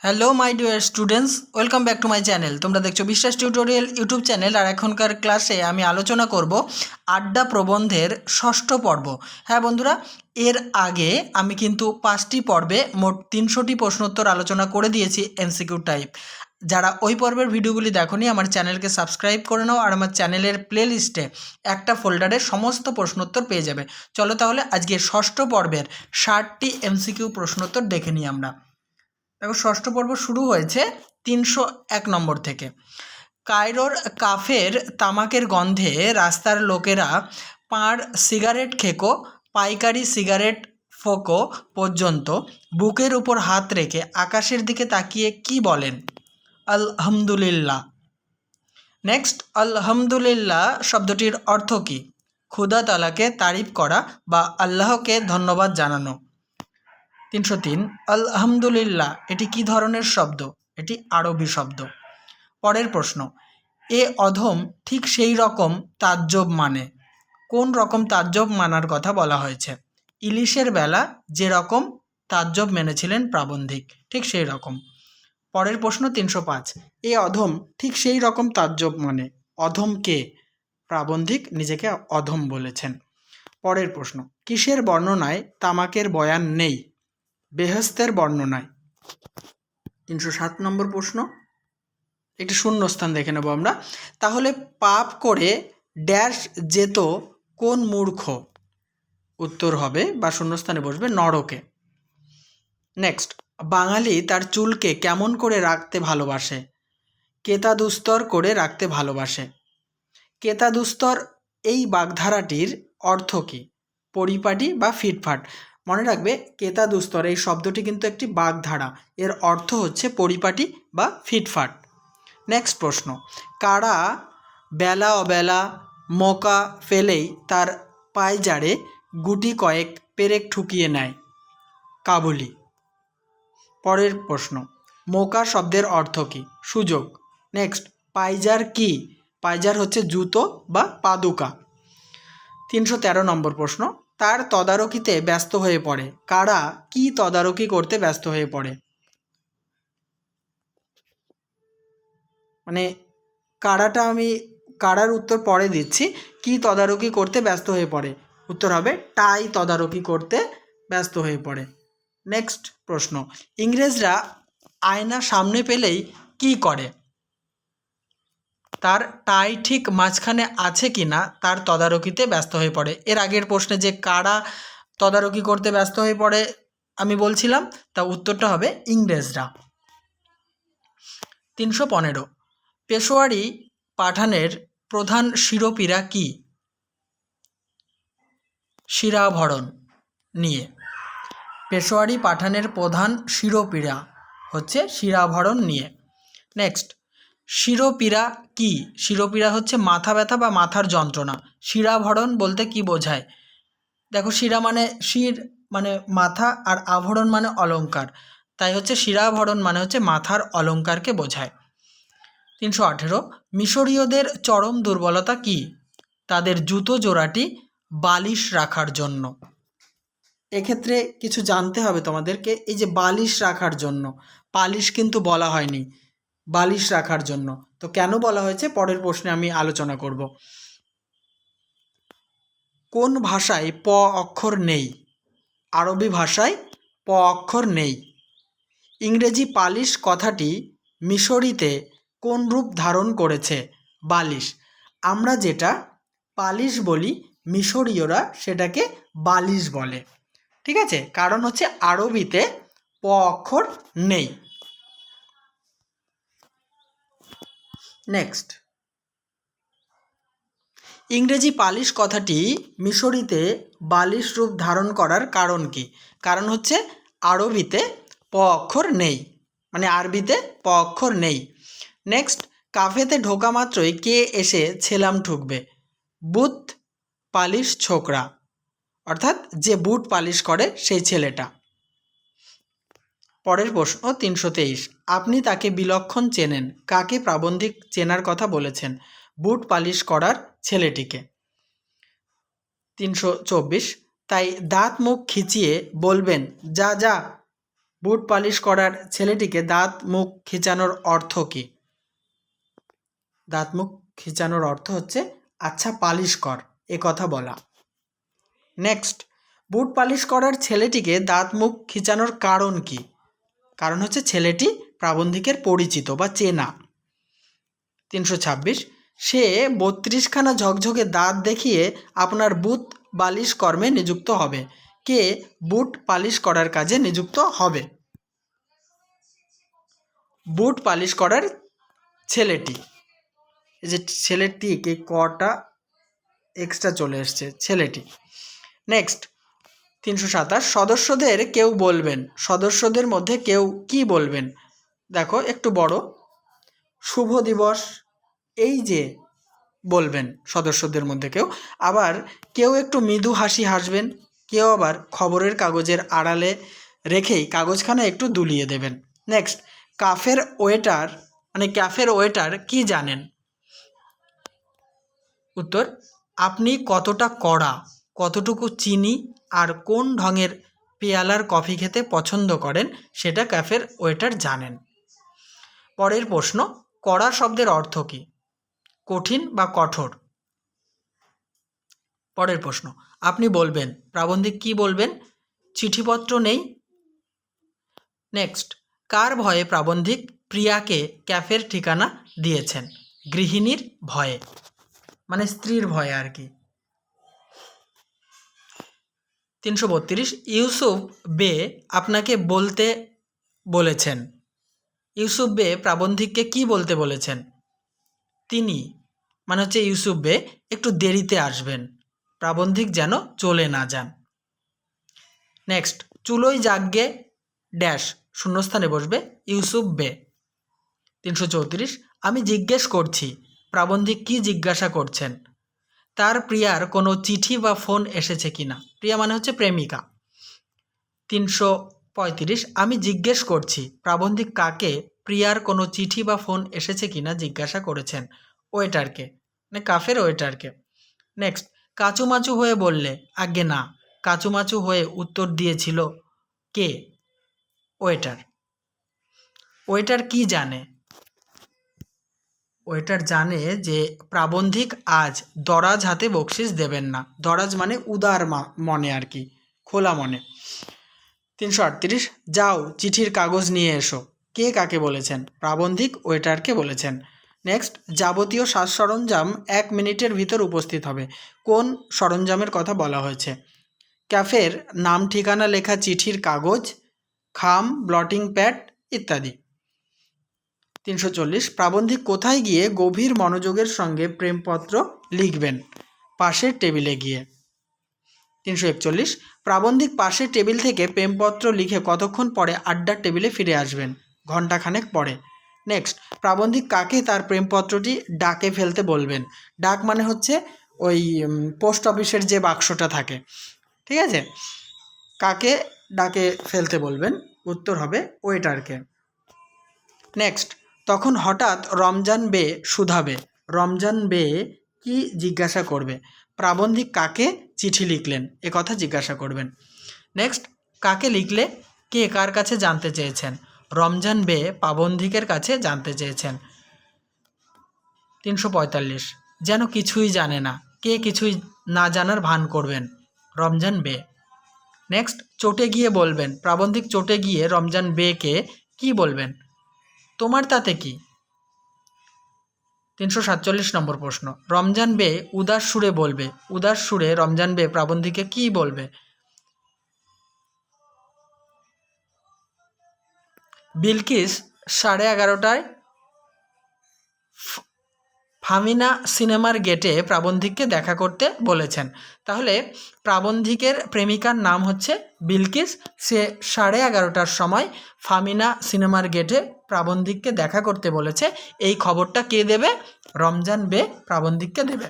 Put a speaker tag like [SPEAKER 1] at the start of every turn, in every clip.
[SPEAKER 1] Hello my dear students, welcome back to my channel. তোমরা দেখছো বিশ্বাস টিউটোরিয়াল ইউটিউব চ্যানেল। আর এখনকার ক্লাসে আমি আলোচনা করব আড্ডা প্রবন্ধের ষষ্ঠ পর্ব। হ্যাঁ বন্ধুরা, এর আগে আমি কিন্তু 5টি পর্বে মোট 300টি প্রশ্নোত্তর আলোচনা করে দিয়েছি এমসিকিউ টাইপ। যারা ওই পর্বের ভিডিওগুলি দেখোনি আমার চ্যানেলকে সাবস্ক্রাইব করে নাও, আর আমার চ্যানেলের প্লেলিস্টে একটা ফোল্ডারে সমস্ত প্রশ্নোত্তর পেয়ে যাবে। চলো তাহলে আজকে ষষ্ঠ পর্বের 60টি এমসিকিউ প্রশ্নোত্তর দেখে নিই আমরা। দেখো, ষষ্ঠ পর্ব শুরু হয়েছে 301 নম্বর থেকে। কায়রোর কাফের তামাকের গন্ধে রাস্তার লোকেরা পাঁড় সিগারেট খেকো পাইকারি সিগারেট ফোকো পর্যন্ত বুকের উপর হাত রেখে আকাশের দিকে তাকিয়ে কি বলেন? আলহামদুলিল্লাহ। নেক্সট, আলহামদুলিল্লাহ শব্দটির অর্থ কী? খুদা তাআলাকে তারিফ করা বা আল্লাহকে ধন্যবাদ জানানো। 303, আলহামদুলিল্লাহ এটি কী ধরনের শব্দ? এটি আরবি শব্দ। পরের প্রশ্ন, এ অধম ঠিক সেই রকম তাজ্জব মানে? কোন রকম তাজ্জব মানার কথা বলা হয়েছে? ইলিশের বেলা যেরকম তাজ্জব মেনেছিলেন প্রাবন্ধিক, ঠিক সেই রকম। পরের প্রশ্ন 305, এ অধম ঠিক সেই রকম তাজ্জব মানে? অধম কে? প্রাবন্ধিক নিজেকে অধম বলেছেন। পরের প্রশ্ন, কিসের বর্ণনায় তামাকের বয়ান নেই? বেহেশতের বর্ণনায়। 307 নম্বর প্রশ্ন, একটি শূন্যস্থান দেখে নেব আমরা। তাহলে পাপ করে ড্যাশ যেত কোন মূর্খ? উত্তর হবে বা শূন্যস্থানে বসবে নরকে। নেক্সট, বাঙালি তার চুলকে কেমন করে রাখতে ভালোবাসে? কেতাদুস্তর করে রাখতে ভালোবাসে। কেতাদুস্তর এই বাগধারাটির অর্থ কী? পরিপাটি বা ফিটফাট। মনে রাখবে, কেতাদুস্তর এই শব্দটি কিন্তু একটি বাগধারা, এর অর্থ হচ্ছে পরিপাটি বা ফিটফাট। নেক্সট প্রশ্ন, কারা বেলা অবেলা মোকা ফেলেই তার পায়জারে গুটি কয়েক পেরেক ঠুকিয়ে নেয়? কাবুলি। পরের প্রশ্ন, মোকা শব্দের অর্থ কী? সুযোগ। নেক্সট, পায়জার কি? পায়জার হচ্ছে জুতো বা পাদুকা। 313 নম্বর প্রশ্ন, তার তদারকিতে ব্যস্ত হয়ে পড়ে। কারা কি তদারকি করতে ব্যস্ত হয়ে পড়ে? মানে কারার উত্তর পরে দিচ্ছি, কি তদারকি করতে ব্যস্ত হয়ে পড়ে? উত্তর হবে টাই তদারকি করতে ব্যস্ত হয়ে পড়ে। নেক্সট প্রশ্ন, ইংরেজরা আয়না সামনে পেলেই কি করে? তার টাই ঠিক মাঝখানে আছে কি না তার তদারকিতে ব্যস্ত হয়ে পড়ে। এর আগের প্রশ্নে যে কারা তদারকি করতে ব্যস্ত হয়ে পড়ে আমি বলছিলাম, তা উত্তরটা হবে ইংরেজরা। 315, পেশোয়ারি পাঠানের প্রধান শিরোপীড়া কি? শিরাভরণ নিয়ে। পেশোয়ারি পাঠানের প্রধান শিরোপীড়া হচ্ছে শিরাভরণ নিয়ে। নেক্সট, শিরোপীড়া কি? শিরোপীড়া হচ্ছে মাথা ব্যথা বা মাথার যন্ত্রণা। শিরাভরণ বলতে কি বোঝায়? দেখো, শিরা মানে শির মানে মাথা, আর আভরণ মানে অলংকার, তাই হচ্ছে শিরাভরণ মানে হচ্ছে মাথার অলংকারকে বোঝায়। 318, মিশরীয়দের চরম দুর্বলতা কি? তাদের জুতো জোড়াটি বালিশ রাখার জন্য। এক্ষেত্রে কিছু জানতে হবে তোমাদেরকে। এই যে বালিশ রাখার জন্য, পালিশ কিন্তু বলা হয়নি, বালিশ রাখার জন্য। তো কেন বলা হয়েছে পরের প্রশ্নে আমি আলোচনা করব। কোন ভাষায় প অক্ষর নেই? আরবি ভাষায় প অক্ষর নেই। ইংরেজি পালিশ কথাটি মিশরীতে কোন রূপ ধারণ করেছে? বালিশ। আমরা যেটা পালিশ বলি, মিশরীয়রা সেটাকে বালিশ বলে। ঠিক আছে, কারণ হচ্ছে আরবিতে প অক্ষর নেই। নেক্সট, ইংরেজি পালিশ কথাটি মিশরীতে বালিশ রূপ ধারণ করার কারণ কি? কারণ হচ্ছে আরবিতে প অক্ষর নেই, মানে আরবিতে প অক্ষর নেই। নেক্সট, কাফেতে ঢোকা মাত্রই কে এসে ছেলাম ঠুকবে? বুট পালিশ ছোকরা, অর্থাৎ যে বুট পালিশ করে সেই ছেলেটা। পরের প্রশ্ন 323, আপনি তাকে বিলক্ষণ চেনেন। কাকে প্রাবন্ধিক চেনার কথা বলেছেন? বুট পালিশ করার ছেলেটিকে। 324, তাই দাঁত মুখ খিচিয়ে বলবেন, যা যা বুট পালিশ করার ছেলেটিকে দাঁত মুখ খিঁচানোর অর্থ কী? দাঁত মুখ খিঁচানোর অর্থ হচ্ছে আচ্ছা পালিশ কর, এ কথা বলা। নেক্সট, বুট পালিশ করার ছেলেটিকে দাঁত মুখ খিঁচানোর কারণ কী? কারণ হচ্ছে ছেলেটি প্রাবন্ধিকের পরিচিত বা চেনা। 326, সে 32খানা ঝকঝকে দাঁত দেখিয়ে আপনার বুট পালিশ কর্মে নিযুক্ত হবে। কে বুট পালিশ করার কাজে নিযুক্ত হবে? বুট পালিশ করার ছেলেটি। এই যে ছেলেটিকে কটা এক্সট্রা চলে এসছে, ছেলেটি। নেক্সট 327, সদস্যদের কেউ বলবেন। সদস্যদের মধ্যে কেউ কি বলবেন? দেখো একটু বড়, শুভ দিবস, এই যে বলবেন সদস্যদের মধ্যে কেউ। আবার কেউ একটু মৃদু হাসি হাসবেন, কেউ আবার খবরের কাগজের আড়ালে রেখেই কাগজখানা একটু দুলিয়ে দেবেন। নেক্সট, ক্যাফের ওয়েটার কি জানেন? উত্তর, আপনি কতটা কড়া, কতটুকু চিনি আর কোন ঢঙের পেয়ালার কফি খেতে পছন্দ করেন সেটা ক্যাফের ওয়েটার জানেন। পরের প্রশ্ন, কড়া শব্দের অর্থ কী? কঠিন বা কঠোর? পরের প্রশ্ন, আপনি বলবেন। প্রাবন্ধিক কি বলবেন? চিঠিপত্র নেই। নেক্সট, কার ভয়ে প্রাবন্ধিক প্রিয়াকে ক্যাফের ঠিকানা দিয়েছেন? গৃহিণীর ভয়ে, মানে স্ত্রীর ভয়ে আর কি। 332, ইউসুফ বে আপনাকে বলতে বলেছেন। ইউসুফ বে প্রাবন্ধিককে কি বলতে বলেছেন? তিনি, মানে হচ্ছে ইউসুফ বে একটু দেরিতে আসবেন, প্রাবন্ধিক যেন চলে না যান। নেক্সট, চুলোয় জাগগে ড্যাশ শূন্যস্থানে বসবে ইউসুফ বে। 334, আমি জিজ্ঞেস করছি। প্রাবন্ধিক কি জিজ্ঞাসা করছেন? তার প্রিয়ার কোনো চিঠি বা ফোন এসেছে কিনা। প্রিয়া মানে হচ্ছে প্রেমিকা। 335, আমি জিজ্ঞেস করছি। প্রাবন্ধিক কাকে প্রিয়ার কোনো চিঠি বা ফোন এসেছে কিনা জিজ্ঞাসা করেছেন? ওয়েটারকে, মানে কাফের ওয়েটারকে। নেক্সট, কাচুমাচু হয়ে বললে আজ্ঞে না। কাচুমাচু হয়ে উত্তর দিয়েছিল কে? ওয়েটার। ওয়েটার কি জানে? ওয়েটার জানে যে প্রাবন্ধিক আজ দরাজ হাতে বকশিস দেবেন না। দরাজ মানে উদার মনে আর কি, খোলা মনে। 338, যাও চিঠির কাগজ নিয়ে এসো। কে কাকে বলেছেন? প্রাবন্ধিক ওয়েটারকে বলেছেন। নেক্সট, যাবতীয় সাজ সরঞ্জাম 1 মিনিটের ভিতর উপস্থিত হবে। কোন সরঞ্জামের কথা বলা হয়েছে? ক্যাফের নাম ঠিকানা লেখা চিঠির কাগজ, খাম, ব্লটিং প্যাড ইত্যাদি। 340, প্রাবন্ধিক কোথায় গিয়ে গভীর মনোযোগের সঙ্গে প্রেমপত্র লিখবেন? পাশের টেবিলে গিয়ে। 341, প্রাবন্ধিক পাশের টেবিল থেকে প্রেমপত্র লিখে কতক্ষণ পরে আড্ডার টেবিলে ফিরে আসবেন? ঘণ্টাখানেক পরে। নেক্সট, প্রাবন্ধিক কাকে তার প্রেমপত্রটি ডাকে ফেলতে বলবেন? ডাক মানে হচ্ছে ওই পোস্ট অফিসের যে বাক্সটা থাকে, ঠিক আছে? কাকে ডাকে ফেলতে বলবেন? উত্তর হবে ওয়েটারকে। নেক্সট, তখন হঠাৎ রমজান বে শুধাবে। রমজান বে কি জিজ্ঞাসা করবে? প্রাবন্ধিক কাকে চিঠি লিখলেন এ কথা জিজ্ঞাসা করবেন। নেক্সট, কাকে লিখলে? কে কার কাছে জানতে চেয়েছেন? রমজান বে প্রাবন্ধিকের কাছে জানতে চেয়েছেন। 345, যেন কিছুই জানে না। কে কিছুই না জানার ভান করবেন? রমজান বে। নেক্সট, চটে গিয়ে বলবেন। প্রাবন্ধিক চটে গিয়ে রমজান বেকে কি বলবেন? তোমার তাতে কি? 347 নম্বর প্রশ্ন, রমজান বে উদাস সুরে বলবে। উদাস সুরে রমজান বে প্রাবন্ধিকে কি বলবে? বিলকিস 11:30টায় ফামিনা সিনেমার গেটে প্রাবন্ধিককে দেখা করতে বলেছেন। তাহলে প্রাবন্ধিকের প্রেমিকার নাম হচ্ছে বিলকিস। সে 11:30টার সময় ফামিনা সিনেমার গেটে প্রাবন্ধিককে দেখা করতে বলেছে। এই খবরটা কে দেবে? রমজান বে প্রাবন্ধিককে দেবে।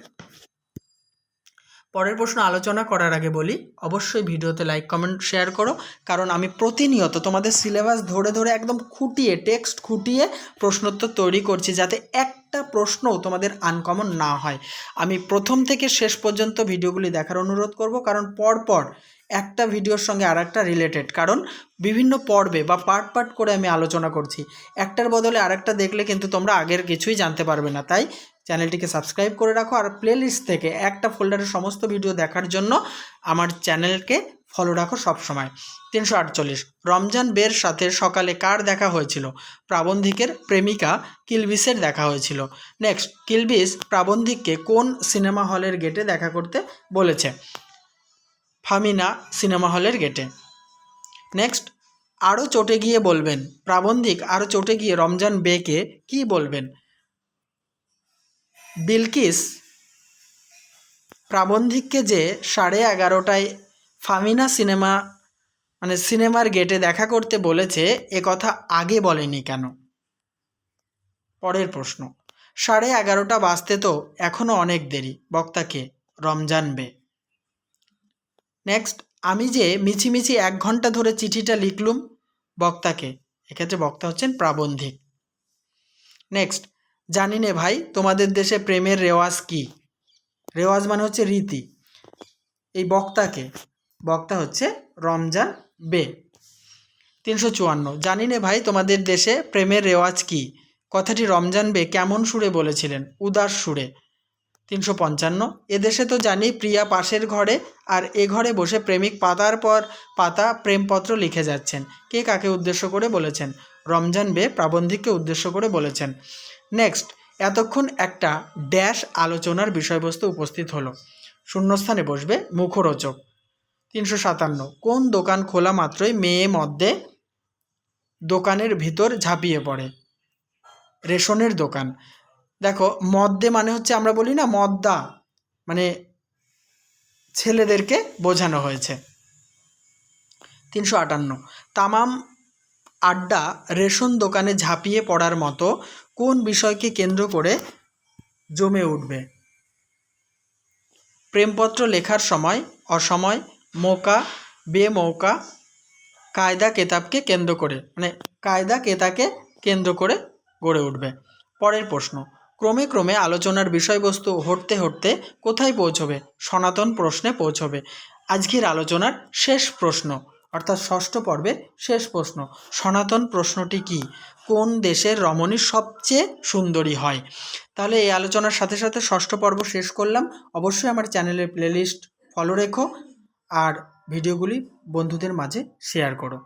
[SPEAKER 1] পরের প্রশ্ন আলোচনা করার আগে বলি, অবশ্যই ভিডিওতে লাইক কমেন্ট শেয়ার করো, কারণ আমি প্রতিনিয়ত তোমাদের সিলেবাস ধরে ধরে একদম খুঁটিয়ে টেক্সট খুঁটিয়ে প্রশ্নোত্তর তৈরি করছি, যাতে একটা প্রশ্নও তোমাদের আনকমন না হয়। আমি প্রথম থেকে শেষ পর্যন্ত ভিডিওগুলি দেখার অনুরোধ করব, কারণ পরপর একটা ভিডিওর সঙ্গে আর একটা রিলেটেড, কারণ বিভিন্ন পর্বে বা পার্ট করে আমি আলোচনা করছি। একটার বদলে আরেকটা দেখলে কিন্তু তোমরা আগের কিছুই জানতে পারবে না। তাই চ্যানেলটিকে সাবস্ক্রাইব করে রাখো, আর প্লেলিস্ট থেকে একটা ফোল্ডারের সমস্ত ভিডিও দেখার জন্য আমার চ্যানেলকে ফলো রাখো সবসময়। 348, রমজান বের সাথে সকালে কার দেখা হয়েছিল? প্রাবন্ধিকের প্রেমিকা কিলবিসের দেখা হয়েছিল। নেক্সট, কিলবিস প্রাবন্ধিককে কোন সিনেমা হলের গেটে দেখা করতে বলেছে? ফামিনা সিনেমা হলের গেটে। নেক্সট, আরও চটে গিয়ে বলবেন, প্রাবন্ধিক আরও চটে গিয়ে রমজান বেকে কি বলবেন? বিলকিস প্রাবন্ধিককে যে 11:30টায় ফামিনা সিনেমার গেটে দেখা করতে বলেছে, এ কথা আগে বলেনি কেন? পরের প্রশ্ন, 11:30টা বাজতে তো এখনও অনেক দেরি, বক্তাকে? রমজান বে। নেক্সট, আমি যে মিছিমিছি 1 ঘন্টা ধরে চিঠিটা লিখলুম, বক্তাকে? এক্ষেত্রে বক্তা হচ্ছেন প্রাবন্ধিক। নেক্সট, জানি নে ভাই তোমাদের দেশে প্রেমের রেওয়াজ কি? রেওয়াজ মানে হচ্ছে রীতি। এই বক্তাকে? বক্তা হচ্ছে রমজান বে। 354, জানি নে ভাই তোমাদের দেশে প্রেমের রেওয়াজ কি? কথাটি রমজান বে কেমন সুরে বলেছিলেন? উদাস সুরে। 355, এদেশে তো জানি প্রিয়া পাশের ঘরে, আর এ ঘরে বসে প্রেমিক পাতার পর পাতা প্রেমপত্র লিখে যাচ্ছেন। কে কাকে উদ্দেশ্য করে বলেছেন? রমজান বে প্রাবন্ধিককে উদ্দেশ্য করে বলেছেন। নেক্সট, এতক্ষণ একটা ড্যাশ আলোচনার বিষয়বস্তু উপস্থিত হলো, শূন্যস্থানে বসবে মুখরোচক। 357, কোন দোকান খোলা মাত্রই মেয়ে মধ্যে দোকানের ভিতর ঝাঁপিয়ে পড়ে? রেশনের দোকান। দেখো, মদ্যে মানে হচ্ছে আমরা বলি না মদ্দা, মানে ছেলেদেরকে বোঝানো হয়েছে। 358, তামাম আড্ডা রেশন দোকানে ঝাঁপিয়ে পড়ার মতো কোন বিষয়কে কেন্দ্র করে জমে উঠবে? প্রেমপত্র লেখার সময়, অসময়, মৌকা, বেমৌকা, কায়দা কেতাবকে কেন্দ্র করে, মানে কায়দা কেতাকে কেন্দ্র করে গড়ে উঠবে। পরের প্রশ্ন, ক্রমে ক্রমে আলোচনার বিষয়বস্তু হটতে হটতে কোথায় পৌঁছবে? সনাতন প্রশ্নে পৌঁছবে। আজকের আলোচনার শেষ প্রশ্ন, অর্থাৎ ষষ্ঠ পর্বের শেষ প্রশ্ন, সনাতন প্রশ্নটি কি? কোন দেশের রমণী সবচেয়ে সুন্দরী হয়? তাহলে এই আলোচনার সাথে সাথে ষষ্ঠ পর্ব শেষ করলাম। অবশ্যই আমার চ্যানেলের প্লেলিস্ট ফলো রেখো, আর ভিডিওগুলি বন্ধুদের মাঝে শেয়ার করো।